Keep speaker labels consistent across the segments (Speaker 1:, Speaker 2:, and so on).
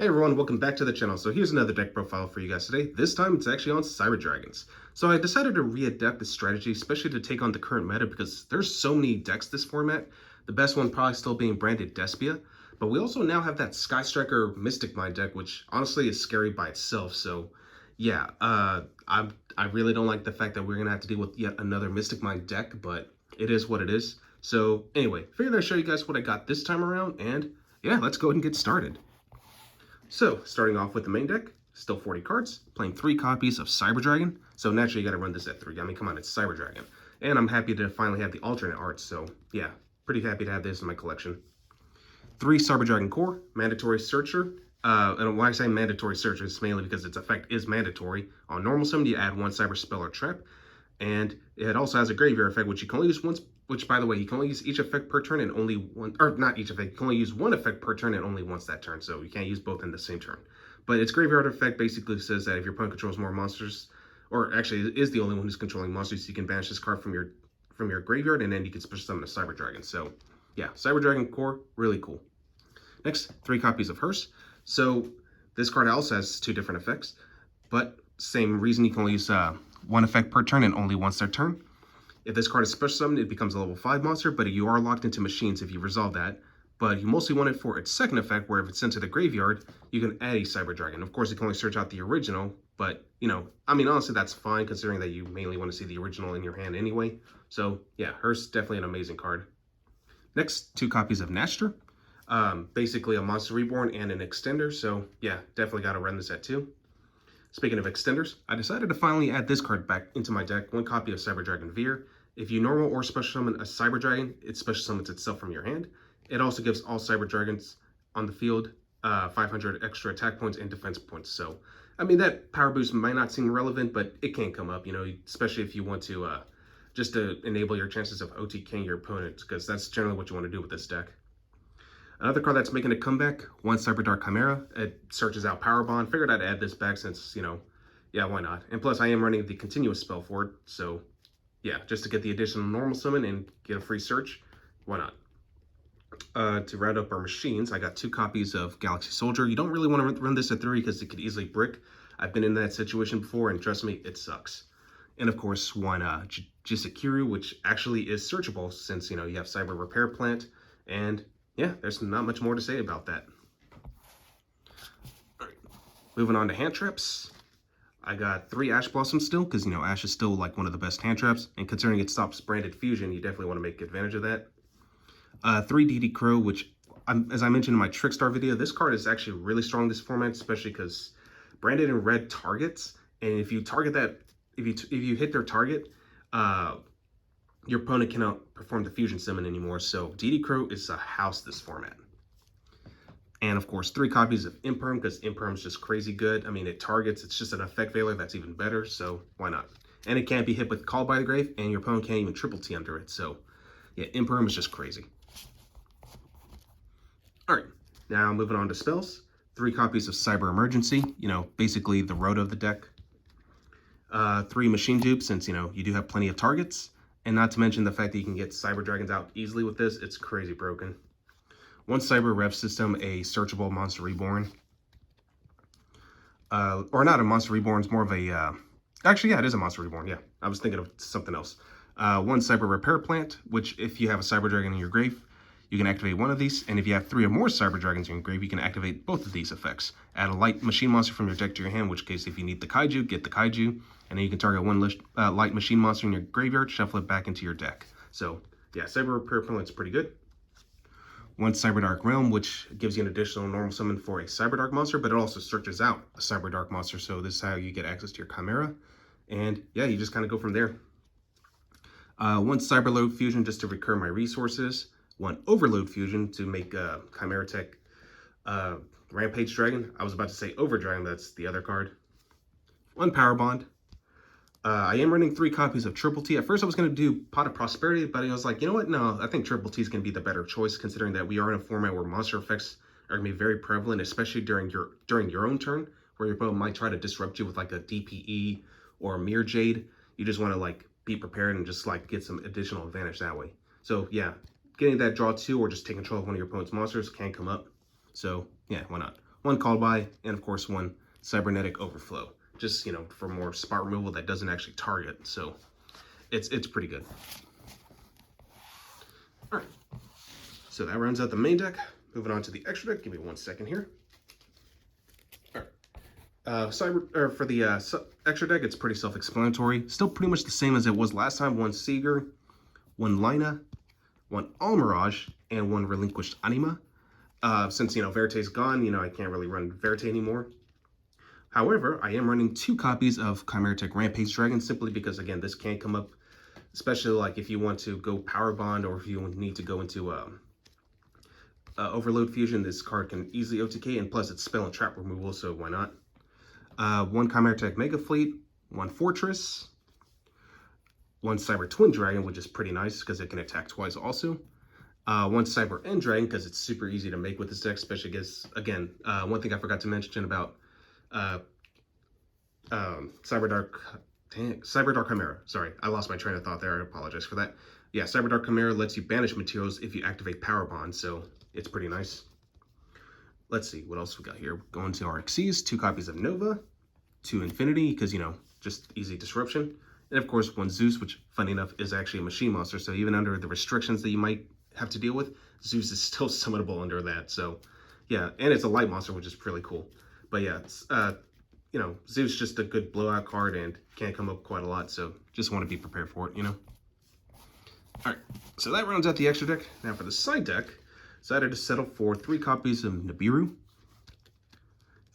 Speaker 1: Hey everyone, welcome back to the channel. So here's another deck profile for you guys today. This time it's actually on Cyber Dragons. So I decided to readapt this strategy, especially to take on the current meta because there's so many decks this format. The best one probably still being branded Despia. But we also now have that Sky Striker Mystic Mind deck, which honestly is scary by itself. So yeah, I really don't like the fact that we're gonna have to deal with yet another Mystic Mind deck, but it is what it is. So anyway, figured I'd show you guys what I got this time around, and yeah, let's go ahead and get started. So, starting off with the main deck, still 40 cards, playing 3 copies of Cyber Dragon. So naturally you gotta run this at 3. I mean, come on, it's Cyber Dragon. And I'm happy to finally have the alternate art, so yeah, pretty happy to have this in my collection. 3 Cyber Dragon Core, Mandatory Searcher. And when I say Mandatory Searcher, it's mainly because its effect is mandatory. On normal summon, you add 1 Cyber Spell or Trap. And it also has a Graveyard effect, which you can only use once, which by the way, you can only use each effect per turn and only one, or not each effect, you can only use one effect per turn and only once that turn, so you can't use both in the same turn. But its Graveyard effect basically says that if your opponent controls more monsters, or actually is the only one who's controlling monsters, you can banish this card from your graveyard, and then you can special summon a Cyber Dragon. So yeah, Cyber Dragon Core, really cool. Next, 3 copies of Hearse. So this card also has 2 different effects, but same reason, you can only use one effect per turn and only once their turn. If this card is special summoned, it becomes a level 5 monster, but you are locked into machines if you resolve that. But you mostly want it for its second effect, where if it's sent to the graveyard, you can add a Cyber Dragon. Of course, you can only search out the original, but, you know, I mean, honestly, that's fine, considering that you mainly want to see the original in your hand anyway. So, yeah, Hearse, definitely an amazing card. Next, 2 copies of Nastra. Basically a Monster Reborn and an Extender, so, yeah, definitely got to run this at 2. Speaking of extenders, I decided to finally add this card back into my deck, 1 copy of Cyber Dragon Veer. If you normal or special summon a Cyber Dragon, it special summons itself from your hand. It also gives all Cyber Dragons on the field 500 extra attack points and defense points. So, I mean, that power boost might not seem relevant, but it can come up, you know, especially if you want to, just to enable your chances of OTKing your opponent, because that's generally what you want to do with this deck. Another card that's making a comeback, 1 Cyber Dark Chimera. It searches out Power Bond. Figured I'd add this back since, you know, yeah, why not? And plus, I am running the continuous spell for it, so yeah, just to get the additional normal summon and get a free search, why not? To round up our machines, I got 2 copies of Galaxy Soldier. You don't really want to run this at 3 because it could easily brick. I've been in that situation before, and trust me, it sucks. And of course, 1 Jisakiryu, which actually is searchable since, you know, you have Cyber Repair Plant, and yeah, there's not much more to say about that. All right, moving on to hand traps. I got 3 Ash Blossoms still, because, you know, Ash is still like one of the best hand traps, and considering it stops branded fusion, you definitely want to make advantage of that. 3 DD Crow, which, as I mentioned in my Trickstar video, this card is actually really strong in this format, especially because branded in red targets, and if you target that, if you hit their target, your opponent cannot perform the fusion summon anymore, so DD Crow is a house this format. And of course, 3 copies of Imperm, because Imperm is just crazy good. I mean, it targets, it's just an effect veiler that's even better, so why not? And it can't be hit with Call by the Grave, and your opponent can't even triple T under it, so yeah, Imperm is just crazy. Alright, now moving on to spells. 3 copies of Cyber Emergency, you know, basically the road of the deck. 3 Machine Dupes, since, you know, you do have plenty of targets. And not to mention the fact that you can get Cyber Dragons out easily with this. It's crazy broken. 1 Cyber Rev System, a searchable Monster Reborn. Or not a Monster Reborn, it's more of a... actually, yeah, it is a Monster Reborn, yeah. I was thinking of something else. 1 Cyber Repair Plant, which if you have a Cyber Dragon in your grave, you can activate 1 of these. And if you have 3 or more Cyber Dragons in your grave, you can activate both of these effects. Add a light machine monster from your deck to your hand, in which case if you need the Kaiju, get the Kaiju. And then you can target 1 light machine monster in your graveyard, shuffle it back into your deck. So, yeah, Cyber Repair Plant's pretty good. 1 Cyber Dark Realm, which gives you an additional normal summon for a Cyber Dark monster, but it also searches out a Cyber Dark monster, so this is how you get access to your Chimera. And, yeah, you just kind of go from there. 1 Cyber Load Fusion, just to recur my resources. 1 Overload Fusion to make Chimera Tech Rampage Dragon. I was about to say Overdragon, that's the other card. 1 Power Bond. I am running 3 copies of Triple T. At first I was going to do Pot of Prosperity, but I was like, you know what? No, I think Triple T is going to be the better choice, considering that we are in a format where monster effects are going to be very prevalent, especially during your own turn, where your opponent might try to disrupt you with like a DPE or a Mirror Jade. You just want to like be prepared and just like get some additional advantage that way. So yeah, getting that draw 2 or just taking control of one of your opponent's monsters can come up. So yeah, why not? one Called By, and of course one Cybernetic Overflow. Just, you know, for more spot removal that doesn't actually target. So it's pretty good. All right. So that rounds out the main deck. Moving on to the extra deck. Give me 1 second here. All right. For the extra deck, it's pretty self-explanatory. Still pretty much the same as it was last time. One Seeger, one Lina, one Almirage, and one Relinquished Anima. Since, you know, Verity's gone, you know, I can't really run Verity anymore. However, I am running 2 copies of Chimeratech Rampage Dragon simply because, again, this can come up, especially like if you want to go Power Bond or if you need to go into Overload Fusion. This card can easily OTK, and plus it's spell and trap removal, so why not? One Chimeratech Mega Fleet, one Fortress, one Cyber Twin Dragon, which is pretty nice because it can attack twice also. One Cyber End Dragon because it's super easy to make with this deck, especially because, again, one thing I forgot to mention about Cyber Dark Chimera. Sorry, I lost my train of thought there. I apologize for that. Yeah, Cyber Dark Chimera lets you banish materials if you activate Power Bond, so it's pretty nice. Let's see, what else we got here? Going to our Xyz, 2 copies of Nova, 2 Infinity, because, you know, just easy disruption. And of course, one Zeus, which, funny enough, is actually a machine monster, so even under the restrictions that you might have to deal with, Zeus is still summonable under that. So, yeah, and it's a light monster, which is really cool. But yeah, it's, you know, Zeus is just a good blowout card and can come up quite a lot, so just want to be prepared for it, you know? All right, so that rounds out the extra deck. Now for the side deck, decided to settle for 3 copies of Nibiru,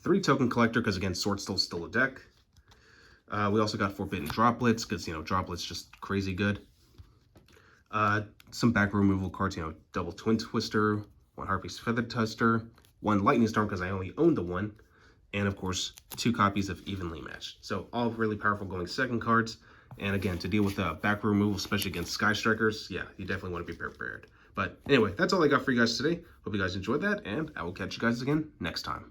Speaker 1: 3 Token Collector, because again, Sword still a deck. We also got Forbidden Droplets, because, you know, Droplets just crazy good. Some back removal cards, you know, double Twin Twister, 1 Harpy's Feather Tester, 1 Lightning Storm, because I only own the 1, and of course, 2 copies of Evenly Matched. So all really powerful going second cards. And again, to deal with back removal, especially against Sky Strikers, yeah, you definitely want to be prepared. But anyway, that's all I got for you guys today. Hope you guys enjoyed that, and I will catch you guys again next time.